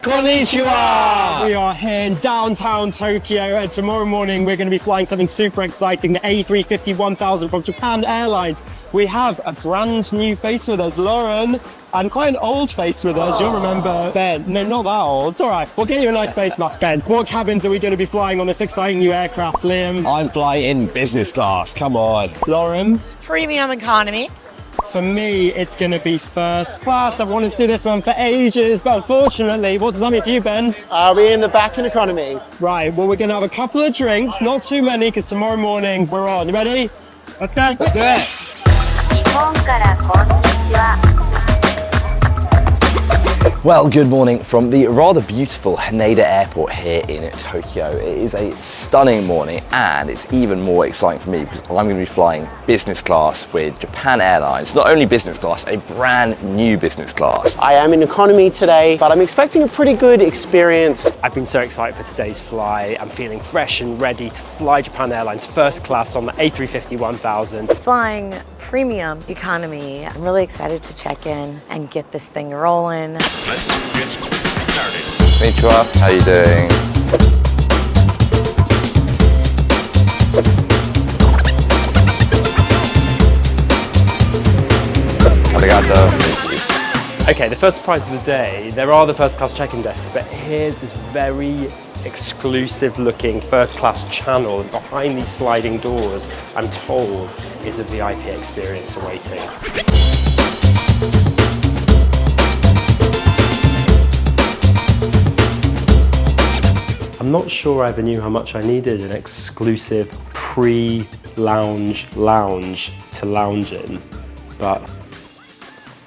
Konnichiwa! We are here in downtown Tokyo, and tomorrow morning we're going to be flying something super exciting, the A350-1000 from Japan Airlines. We have a brand new face with us, Lauren, and quite an old face with us. You'll remember Ben. No, not that old. It's all right. We'll get you a nice face mask, Ben. What cabins are we going to be flying on this exciting new aircraft, Liam? I'm flying in business class. Come on. Lauren? Premium economy. For me, it's going to be first class. I've wanted to do this one for ages, but unfortunately, what does that mean for you, Ben? I'll be in the back in economy. Right, well, we're going to have a couple of drinks, not too many, because tomorrow morning we're on. You ready? Let's go. Let's do it. 日本からこんにちは。 Well, good morning from the rather beautiful Haneda Airport here in Tokyo. It is a stunning morning, and it's even more exciting for me because I'm going to be flying business class with Japan Airlines. Not only business class, a brand new business class. I am in economy today, but I'm expecting a pretty good experience. I've been so excited for today's flight. I'm feeling fresh and ready to fly Japan Airlines first class on the A350-1000. Flying premium economy. I'm really excited to check in and get this thing rolling. Let's get started. Konnichiwa, how are you doing? Arigato. Okay, the first surprise of the day, there are the first class check-in desks, but here's this very exclusive looking first class channel behind these sliding doors. I'm told is a VIP experience awaiting. I'm not sure I ever knew how much I needed an exclusive pre-lounge lounge to lounge in, but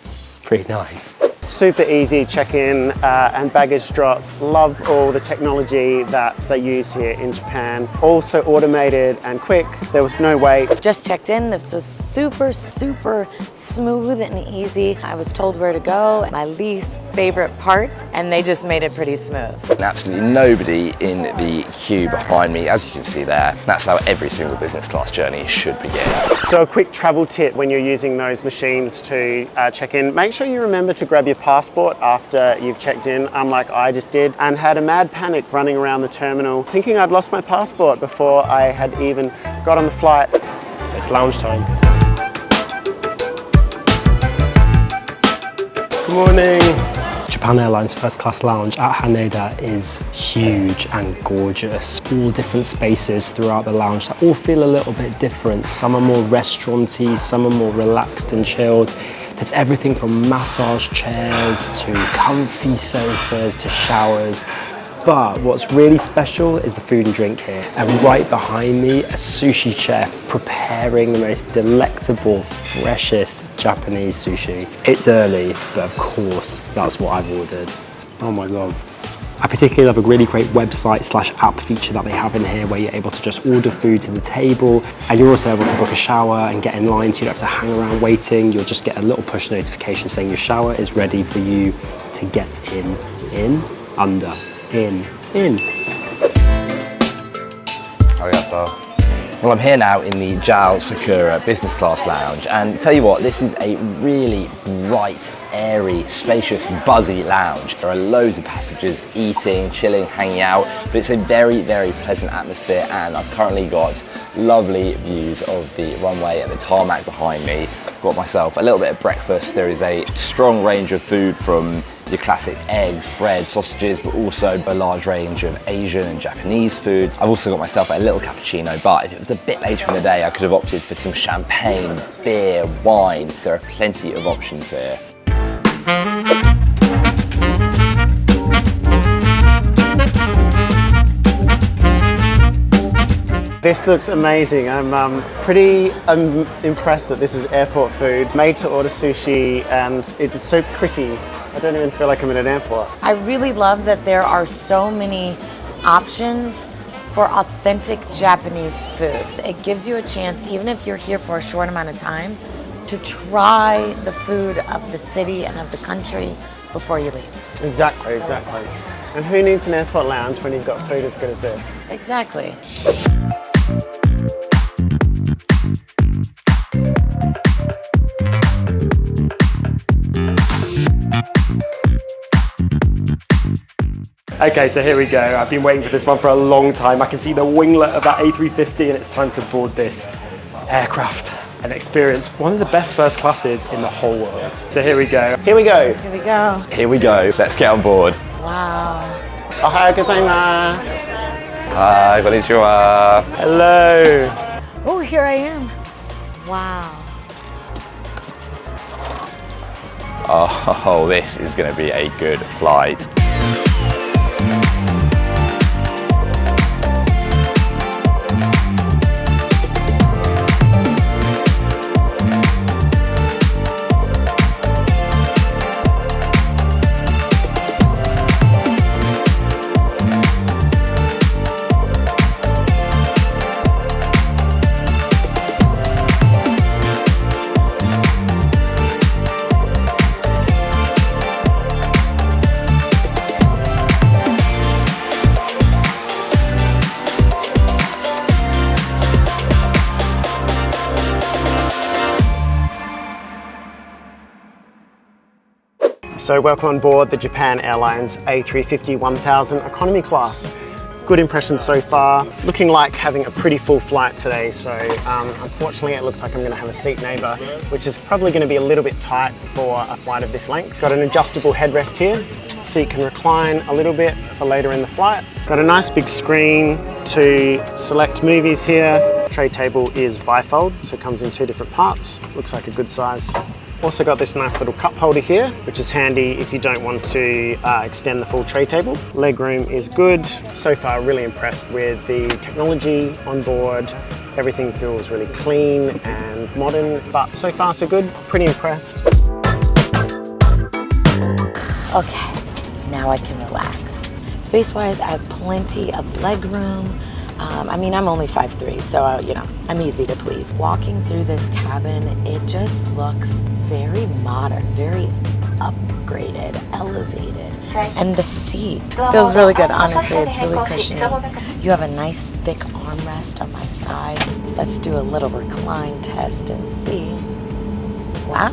it's pretty nice. Super easy check-in and baggage drop. Love all the technology that they use here in Japan. Also automated and quick. There was no wait. Just checked in. This was super smooth and easy. I was told where to go. My least favorite part, and they just made it pretty smooth. And absolutely nobody in the queue behind me, as you can see there. That's how every single business class journey should begin. So a quick travel tip when you're using those machines to check in, make sure you remember to grab your passport after you've checked in, unlike I just did, and had a mad panic running around the terminal thinking I'd lost my passport before I had even got on the flight. It's lounge time. Good morning. Japan Airlines first class lounge at Haneda is huge and gorgeous. All different spaces throughout the lounge that all feel a little bit different. Some are more restaurant-y, some are more relaxed and chilled. There's everything from massage chairs to comfy sofas to showers. But what's really special is the food and drink here. And right behind me, a sushi chef preparing the most delectable, freshest Japanese sushi. It's early, but of course, that's what I've ordered. Oh my God. I particularly love a really great website/app feature that they have in here where you're able to just order food to the table, and you're also able to book a shower and get in line, so you don't have to hang around waiting. You'll just get a little push notification saying your shower is ready for you to get in, under, in. Arigato. Well, I'm here now in the JAL Sakura business class lounge, and tell you what, this is a really bright, airy, spacious, buzzy lounge. There are loads of passengers eating, chilling, hanging out, but it's a very pleasant atmosphere, and I've currently got lovely views of the runway and the tarmac behind me. Got myself a little bit of breakfast. There is a strong range of food from your classic eggs, bread, sausages, but also a large range of Asian and Japanese food. I've also got myself a little cappuccino, but if it was a bit later in the day, I could have opted for some champagne, beer, wine. There are plenty of options here. This looks amazing. I'm pretty impressed that this is airport food, made to order sushi, and it is so pretty. I don't even feel like I'm in an airport. I really love that there are so many options for authentic Japanese food. It gives you a chance, even if you're here for a short amount of time, to try the food of the city and of the country before you leave. Exactly. And who needs an airport lounge when you've got food as good as this? Exactly. Okay, so here we go. I've been waiting for this one for a long time. I can see the winglet of that A350 and it's time to board this aircraft and experience one of the best first classes in the whole world. So here we go. Here we go. Here we go. Here we go, let's get on board. Wow. Ohayou gozaimasu. Hi, konnichiwa. Hello. Oh, here I am. Wow. Oh, this is going to be a good flight. So welcome on board the Japan Airlines A350-1000 economy class. Good impressions so far. Looking like having a pretty full flight today, so unfortunately it looks like I'm going to have a seat neighbour, which is probably going to be a little bit tight for a flight of this length. Got an adjustable headrest here, so you can recline a little bit for later in the flight. Got a nice big screen to select movies here. Tray table is bifold, so it comes in 2 different parts. Looks like a good size. Also got this nice little cup holder here, which is handy if you don't want to extend the full tray table. Leg room is good. So far, really impressed with the technology on board. Everything feels really clean and modern, but so far so good. Pretty impressed. Okay, now I can relax. Space-wise, I have plenty of leg room. I mean, I'm only 5'3", so, you know, I'm easy to please. Walking through this cabin, it just looks very modern, very upgraded, elevated. And the seat feels really good, honestly. It's really cushiony. You have a nice thick armrest on my side. Let's do a little recline test and see. Wow.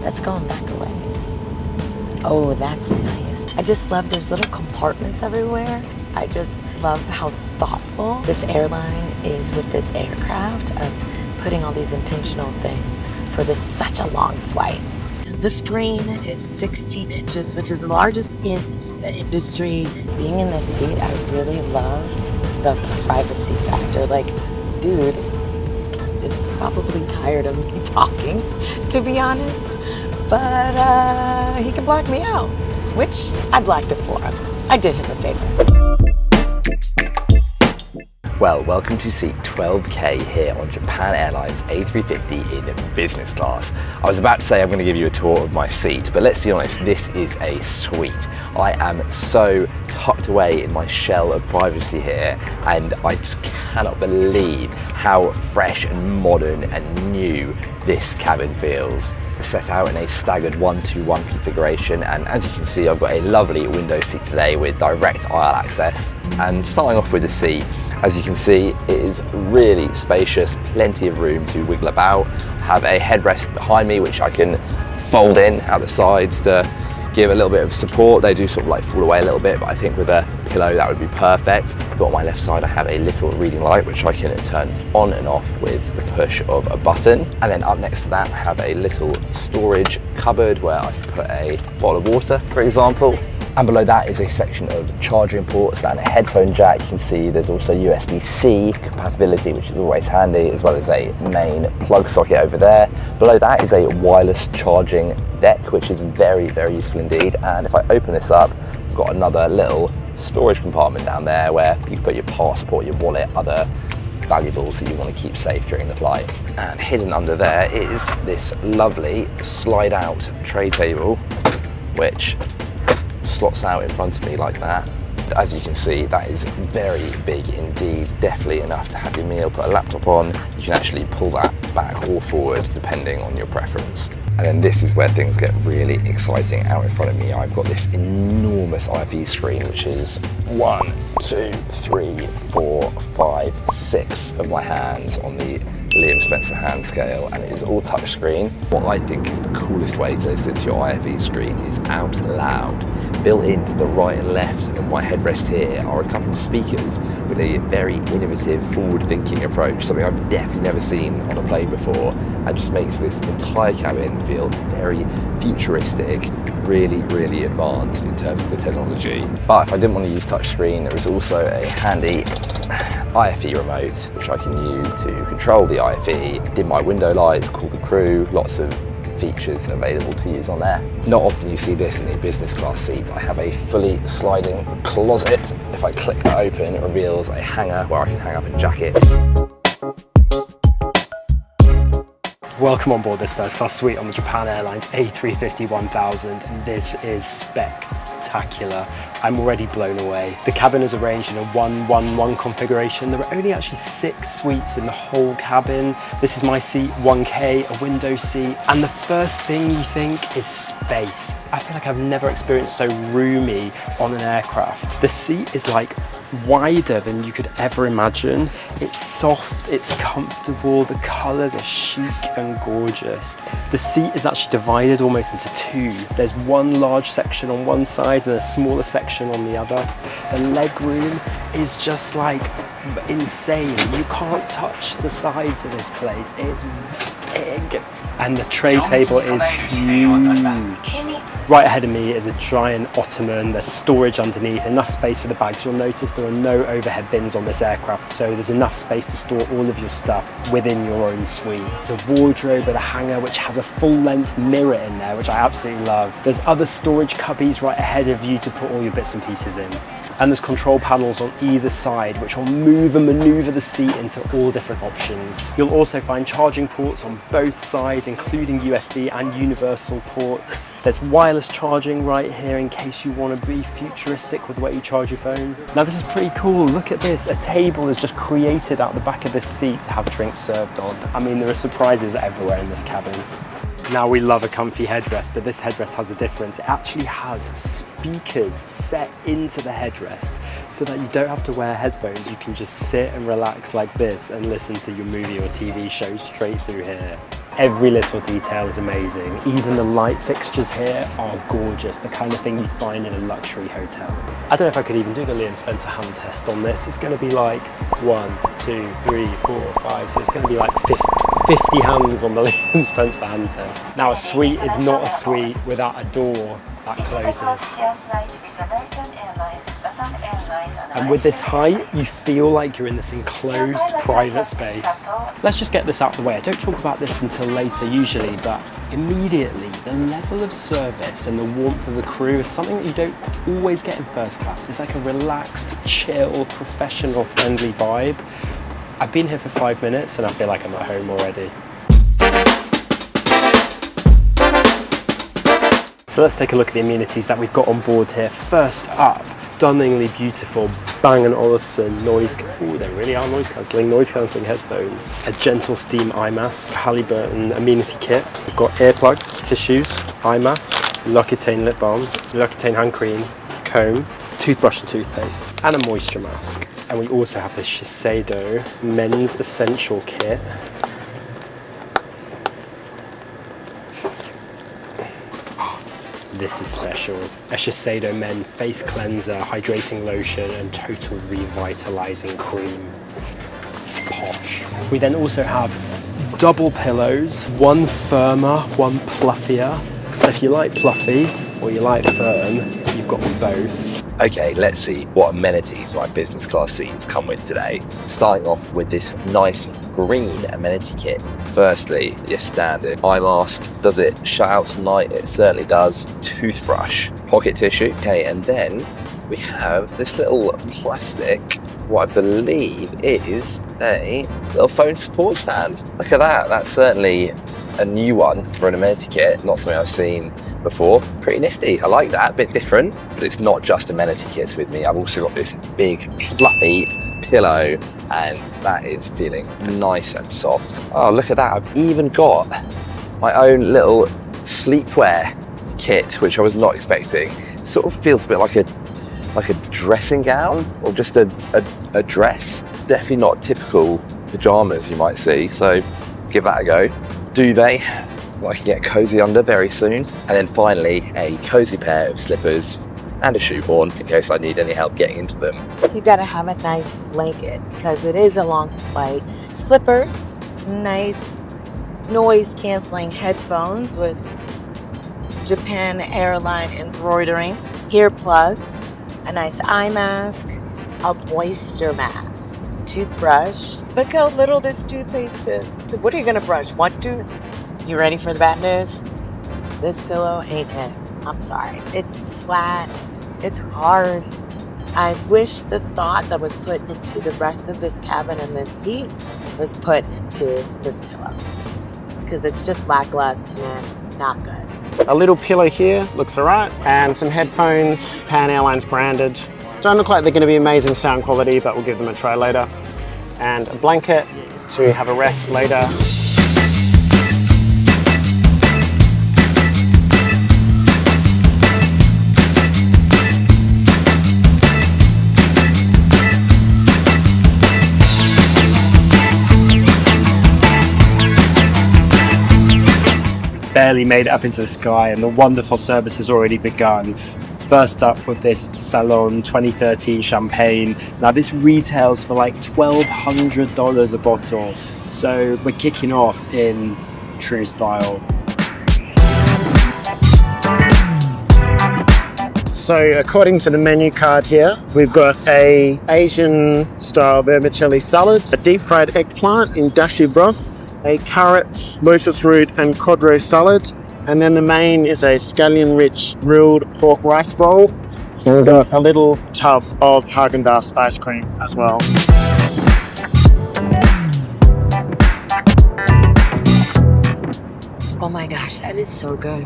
That's going back a ways. Oh, that's nice. I just love there's little compartments everywhere. I just love how thoughtful this airline is with this aircraft of putting all these intentional things for this such a long flight. The screen is 16 inches, which is the largest in the industry. Being in this seat, I really love the privacy factor. Like, dude is probably tired of me talking, to be honest, but he can block me out, which I blocked it for him. I did him a favor. Well, welcome to seat 12K here on Japan Airlines A350 in business class. I was about to say I'm going to give you a tour of my seat, but let's be honest, this is a suite. I am so tucked away in my shell of privacy here, and I just cannot believe how fresh and modern and new this cabin feels. Set out in a staggered 1-2-1 configuration, and as you can see, I've got a lovely window seat today with direct aisle access. And starting off with the seat, as you can see, it is really spacious, plenty of room to wiggle about. I have a headrest behind me which I can fold in out the sides to give a little bit of support. They do sort of like fall away a little bit, but I think with a pillow that would be perfect. But on my left side I have a little reading light which I can turn on and off with the push of a button. And then up next to that I have a little storage cupboard where I can put a bottle of water, for example. And below that is a section of charging ports and a headphone jack. You can see there's also USB-C compatibility, which is always handy, as well as a main plug socket over there. Below that is a wireless charging deck, which is very, very useful indeed. And if I open this up, I've got another little storage compartment down there where you can put your passport, your wallet, other valuables that you want to keep safe during the flight. And hidden under there is this lovely slide out tray table, which slots out in front of me like that. As you can see, that is very big indeed, definitely enough to have your meal, put a laptop on. You can actually pull that back or forward depending on your preference. And then this is where things get really exciting. Out in front of me, I've got this enormous IV screen, which is 1, 2, 3, 4, 5, 6 of my hands on the Liam Spencer hand scale, and it is all touchscreen. What I think is the coolest way to listen to your IFE screen is out loud. Built into the right and left of my headrest here are a couple of speakers with a very innovative, forward-thinking approach, something I've definitely never seen on a plane before, and just makes this entire cabin feel very futuristic, really, really advanced in terms of the technology. But if I didn't want to use touchscreen, there is also a handy IFE remote, which I can use to control the IFE, dim my window lights, call the crew, lots of features available to use on there. Not often you see this in a business class seat. I have a fully sliding closet. If I click that open, it reveals a hanger where I can hang up a jacket. Welcome on board this first class suite on the Japan Airlines A350-1000, and this is spectacular. I'm already blown away. The cabin is arranged in a 1-1-1 configuration. There are only actually 6 suites in the whole cabin. This is my seat, 1K, a window seat, and the first thing you think is space. I feel like I've never experienced so roomy on an aircraft. The seat is like wider than you could ever imagine. It's soft, it's comfortable, the colours are chic and gorgeous. The seat is actually divided almost into 2. There's one large section on one side and a smaller section on the other. The leg room is just like insane. You can't touch the sides of this place. It's big. And the tray table is huge. Right ahead of me is a giant ottoman. There's storage underneath, enough space for the bags. You'll notice there are no overhead bins on this aircraft, so there's enough space to store all of your stuff within your own suite. It's a wardrobe with a hanger which has a full-length mirror in there, which I absolutely love. There's other storage cubbies right ahead of you to put all your bits and pieces in. And there's control panels on either side which will move and maneuver the seat into all different options. You'll also find charging ports on both sides, including USB and universal ports. There's wireless charging right here in case you want to be futuristic with the way you charge your phone. Now this is pretty cool, look at this. A table is just created out the back of this seat to have drinks served on. I mean, there are surprises everywhere in this cabin. Now we love a comfy headrest, but this headrest has a difference. It actually has speakers set into the headrest so that you don't have to wear headphones. You can just sit and relax like this and listen to your movie or TV show straight through here. Every little detail is amazing. Even the light fixtures here are gorgeous, the kind of thing you'd find in a luxury hotel. I don't know if I could even do the Liam Spencer hand test on this. It's going to be like 1, 2, 3, 4, 5, so it's going to be like 50 hands on the Liam Spencer hand test. Now a suite is not a suite without a door that closes. And with this height, you feel like you're in this enclosed private space. Let's just get this out of the way. I don't talk about this until later usually, but immediately the level of service and the warmth of the crew is something that you don't always get in first class. It's like a relaxed, chill, professional, friendly vibe. I've been here for 5 minutes and I feel like I'm at home already. So let's take a look at the amenities that we've got on board here. First up, stunningly beautiful Bang & Olufsen there really are noise cancelling headphones. A gentle steam eye mask, Halliburton amenity kit. We've got earplugs, tissues, eye mask, L'Occitane lip balm, L'Occitane hand cream, comb, toothbrush and toothpaste, and a moisture mask. And we also have the Shiseido men's essential kit. This is special. A Shiseido Men face cleanser, hydrating lotion, and total revitalizing cream. Posh. We then also have double pillows, one firmer, one pluffier. So if you like fluffy or you like firm, you've got them both. Okay, let's see what amenities my business class seats come with today. Starting off with this nice green amenity kit. Firstly, your standard eye mask. Does it shut out tonight? It certainly does. Toothbrush, pocket tissue. Okay, and then we have this little plastic, what I believe is a little phone support stand. Look at that, that's certainly a new one for an amenity kit, not something I've seen before. Pretty nifty, I like that, a bit different, but it's not just amenity kits with me. I've also got this big fluffy pillow and that is feeling nice and soft. Oh, look at that, I've even got my own little sleepwear kit, which I was not expecting. It sort of feels a bit like a dressing gown or just a dress. Definitely not typical pajamas you might see, so give that a go. Duvet, what I can get cozy under very soon. And then finally, a cozy pair of slippers and a shoehorn in case I need any help getting into them. So you gotta have a nice blanket because it is a long flight. Slippers, some nice noise canceling headphones with Japan Airline embroidering, earplugs, a nice eye mask, a moisture mask, toothbrush. Look how little this toothpaste is. What are you gonna brush? One tooth? You ready for the bad news? This pillow ain't it. I'm sorry. It's flat. It's hard. I wish the thought that was put into the rest of this cabin and this seat was put into this pillow. Because it's just lackluster, man. Not good. A little pillow here, looks all right. And some headphones, Pan Airlines branded. Don't look like they're gonna be amazing sound quality, but we'll give them a try later. And a blanket to have a rest later. Barely made it up into the sky and the wonderful service has already begun. First up with this Salon 2013 champagne. Now this retails for like $1,200 a bottle. So we're kicking off in true style. So according to the menu card here, we've got a Asian style vermicelli salad, a deep fried eggplant in dashi broth, a carrot, lotus root and cod roe salad, and then the main is a scallion-rich grilled pork rice bowl. And we've got a little tub of Haagen-Dazs ice cream as well. Oh my gosh, that is so good.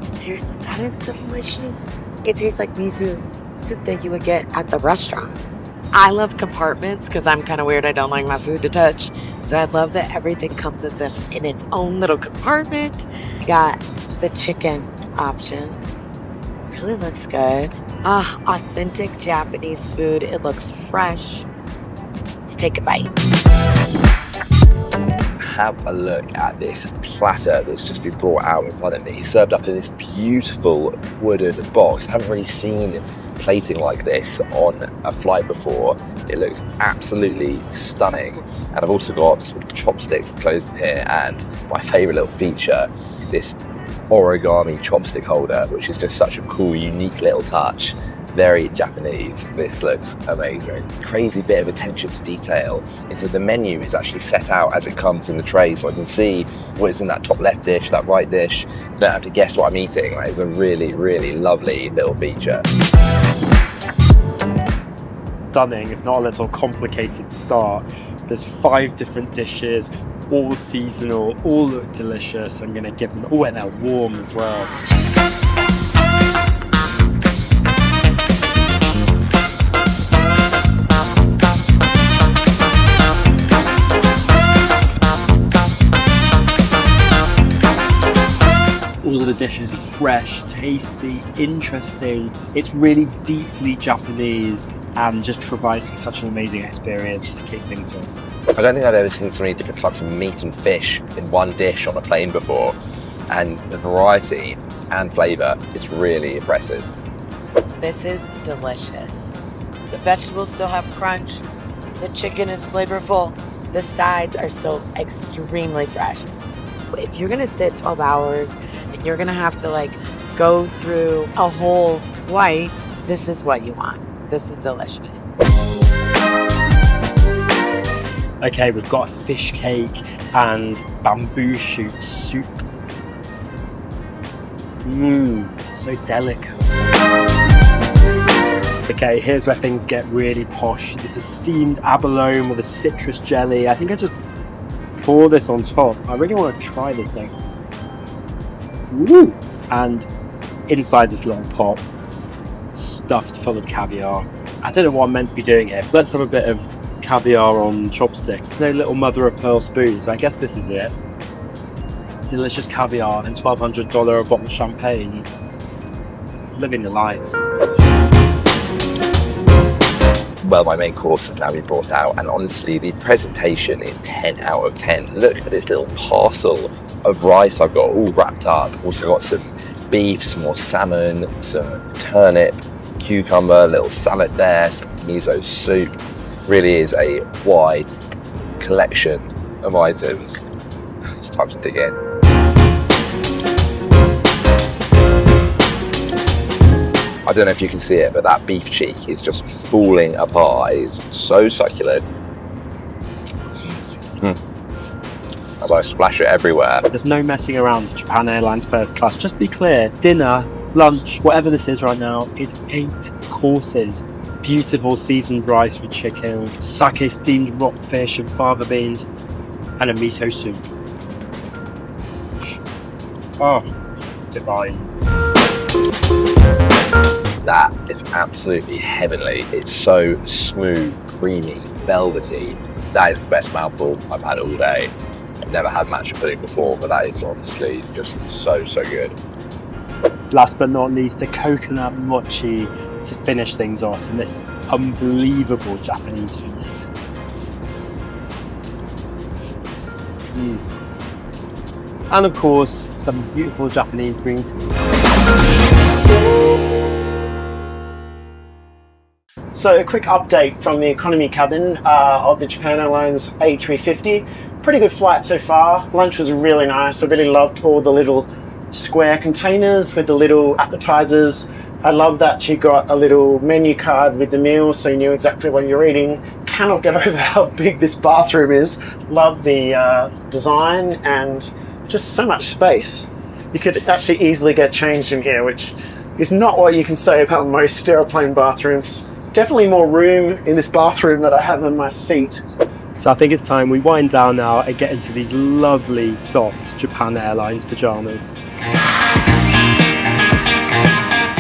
Seriously, that is delicious. It tastes like miso soup that you would get at the restaurant. I love compartments because I'm kind of weird. I don't like my food to touch. So I love that everything comes in its own little compartment. Got the chicken option. Really looks good. Authentic Japanese food. It looks fresh. Let's take a bite. Have a look at this platter that's just been brought out in front of me, served up in this beautiful wooden box. I haven't really seen plating like this on a flight before. It looks absolutely stunning. And I've also got sort of chopsticks closed in here, and my favorite little feature, this origami chopstick holder, which is just such a cool, unique little touch. Very Japanese. This looks amazing. Crazy bit of attention to detail is that the menu is actually set out as it comes in the tray, so I can see what is in that top left dish, that right dish. I don't have to guess what I'm eating. That is a really, really lovely little feature. Stunning, if not a little complicated start. There's 5 different dishes, all seasonal, all look delicious. I'm gonna give them, oh, and they're warm as well. All of the dishes are fresh, tasty, interesting. It's really deeply Japanese and just provides such an amazing experience to kick things off. I don't think I've ever seen so many different types of meat and fish in one dish on a plane before, and the variety and flavour is really impressive. This is delicious. The vegetables still have crunch. The chicken is flavorful. The sides are still extremely fresh. If you're gonna sit 12 hours and you're gonna have to like go through a whole flight, this is what you want. This is delicious. Okay, we've got a fish cake and bamboo shoot soup. So delicate. Okay, here's where things get really posh. It's a steamed abalone with a citrus jelly. I think I just pour this on top. I really want to try this thing. Woo! And inside this little pot, stuffed full of caviar. I don't know what I'm meant to be doing here. Let's have a bit of caviar on chopsticks. There's no little mother of pearl spoon, so I guess this is it. Delicious caviar and $1,200 a bottle of champagne. Living the life. Well, my main course has now been brought out, and honestly, the presentation is 10 out of 10. Look at this little parcel of rice I've got all wrapped up. Also got some beef, some more salmon, some turnip, cucumber, a little salad there, some miso soup. Really is a wide collection of items. It's time to dig in. I don't know if you can see it, but that beef cheek is just falling apart. It's so succulent. As I splash it everywhere. There's no messing around with Japan Airlines first class. Just be clear, dinner, lunch, whatever this is right now, it's 8 courses. Beautiful seasoned rice with chicken, sake steamed rockfish and fava beans, and a miso soup. Oh, divine. That is absolutely heavenly. It's so smooth, creamy, velvety. That is the best mouthful I've had all day. I've never had matcha pudding before, but that is honestly just so good. Last but not least, the coconut mochi to finish things off in this unbelievable Japanese feast. And of course, some beautiful Japanese green tea. So a quick update from the economy cabin of the Japan Airlines A350. Pretty good flight so far. Lunch was really nice. I really loved all the little square containers with the little appetizers. I love that you got a little menu card with the meals so you knew exactly what you're eating. Cannot get over how big this bathroom is. Love the design and just so much space. You could actually easily get changed in here, which is not what you can say about most airplane bathrooms. Definitely more room in this bathroom that I have in my seat. So I think it's time we wind down now and get into these lovely, soft Japan Airlines pajamas.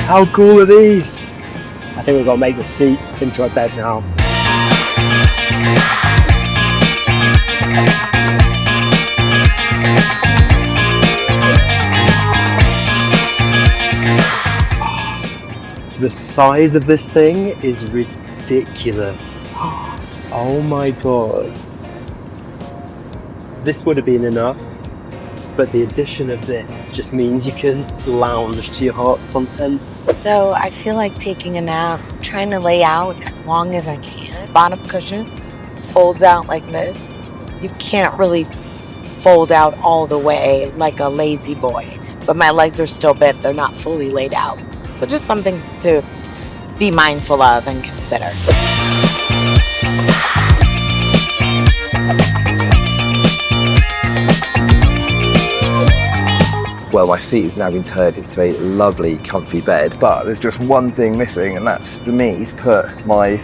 How cool are these? I think we've got to make the seat into a bed now. The size of this thing is ridiculous. Oh my god. This would have been enough, but the addition of this just means you can lounge to your heart's content. So I feel like taking a nap, trying to lay out as long as I can. Bottom cushion folds out like this. You can't really fold out all the way like a lazy boy, but my legs are still bent. They're not fully laid out. So just something to be mindful of and consider. Well, my seat has now been turned into a lovely, comfy bed, but there's just one thing missing, and that's for me to put my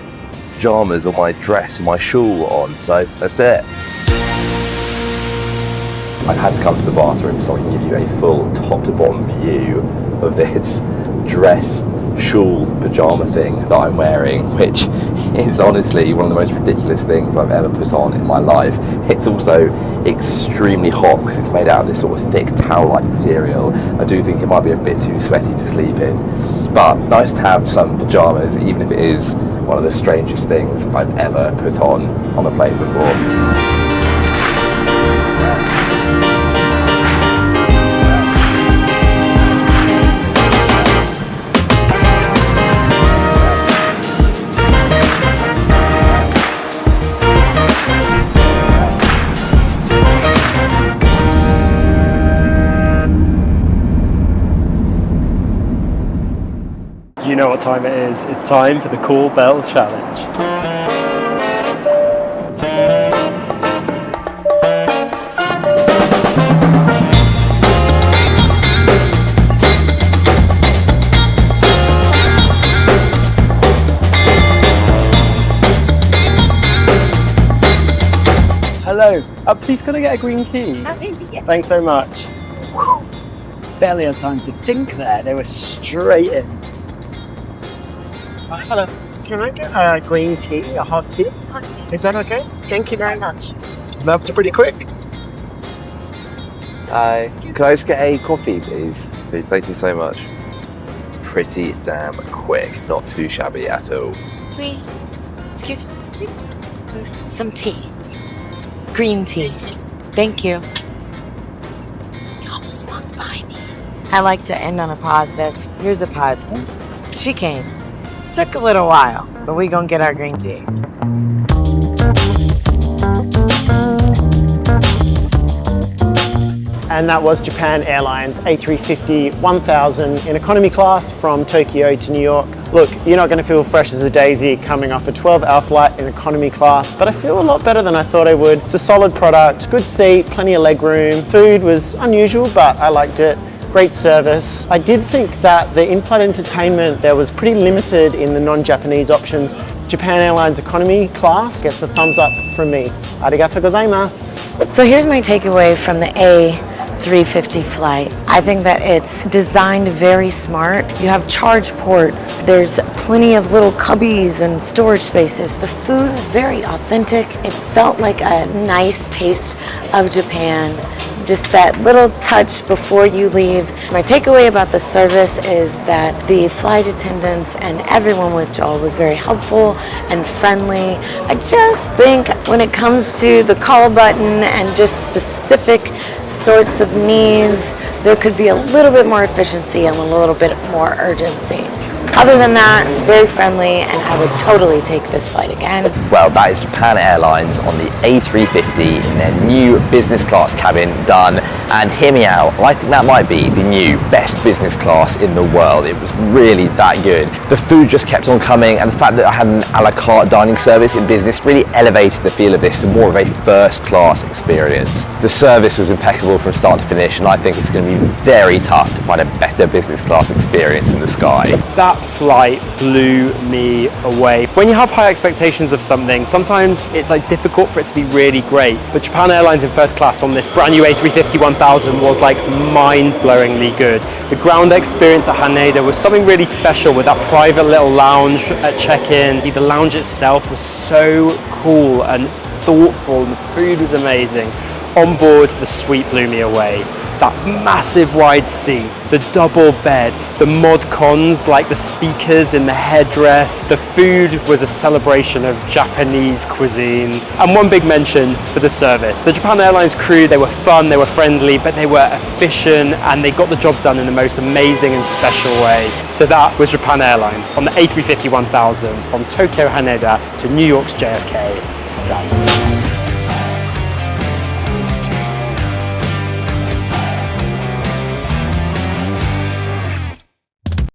pajamas or my dress or my shawl on. So let's do it. I've had to come to the bathroom so I can give you a full top to bottom view of this dress, shawl, pajama thing that I'm wearing, which is honestly one of the most ridiculous things I've ever put on in my life. It's also extremely hot because it's made out of this sort of thick towel-like material. I do think it might be a bit too sweaty to sleep in, but nice to have some pajamas, even if it is one of the strangest things I've ever put on a plane before. You know what time it is. It's time for the Call Bell Challenge. Hello. Please could I get a green tea? Yeah. Thanks so much. Whew. Barely had time to think there. They were straight in. Hello, can I get a green tea, a hot tea? Is that okay? Thank you very much. That's pretty quick. Hi. Could I just get a coffee, please? Thank you so much. Pretty damn quick, not too shabby at all. Sweet. Excuse me. Some tea. Green tea. Thank you. You almost walked by me. I like to end on a positive. Here's a positive. She came. Took a little while, but we gonna get our green tea. And that was Japan Airlines A350-1000 in economy class from Tokyo to New York. Look, you're not going to feel fresh as a daisy coming off a 12-hour flight in economy class, but I feel a lot better than I thought I would. It's a solid product, good seat, plenty of leg room. Food was unusual, but I liked it. Great service. I did think that the in-flight entertainment there was pretty limited in the non-Japanese options. Japan Airlines economy class gets a thumbs up from me. Arigatou gozaimasu. So here's my takeaway from the A350 flight. I think that it's designed very smart. You have charge ports. There's plenty of little cubbies and storage spaces. The food was very authentic. It felt like a nice taste of Japan. Just that little touch before you leave. My takeaway about the service is that the flight attendants and everyone with Joel was very helpful and friendly. I just think when it comes to the call button and just specific sorts of needs, there could be a little bit more efficiency and a little bit more urgency. Other than that, very friendly, and I would totally take this flight again. Well, that is Japan Airlines on the A350 in their new business class cabin done. And hear me out, I think that might be the new best business class in the world. It was really that good. The food just kept on coming, and the fact that I had an a la carte dining service in business really elevated the feel of this to more of a first class experience. The service was impeccable from start to finish, and I think it's going to be very tough to find a better business class experience in the sky. That flight blew me away. When you have high expectations of something, sometimes it's like difficult for it to be really great. But Japan Airlines in first class on this brand new A350-1000 was like mind-blowingly good. The ground experience at Haneda was something really special with that private little lounge at check-in. The lounge itself was so cool and thoughtful, and the food was amazing. On board, the suite blew me away. That massive wide seat, the double bed, the mod cons like the speakers in the headrest. The food was a celebration of Japanese cuisine. And one big mention for the service. The Japan Airlines crew, they were fun, they were friendly, but they were efficient, and they got the job done in the most amazing and special way. So that was Japan Airlines on the A350-1000 from Tokyo Haneda to New York's JFK. Done.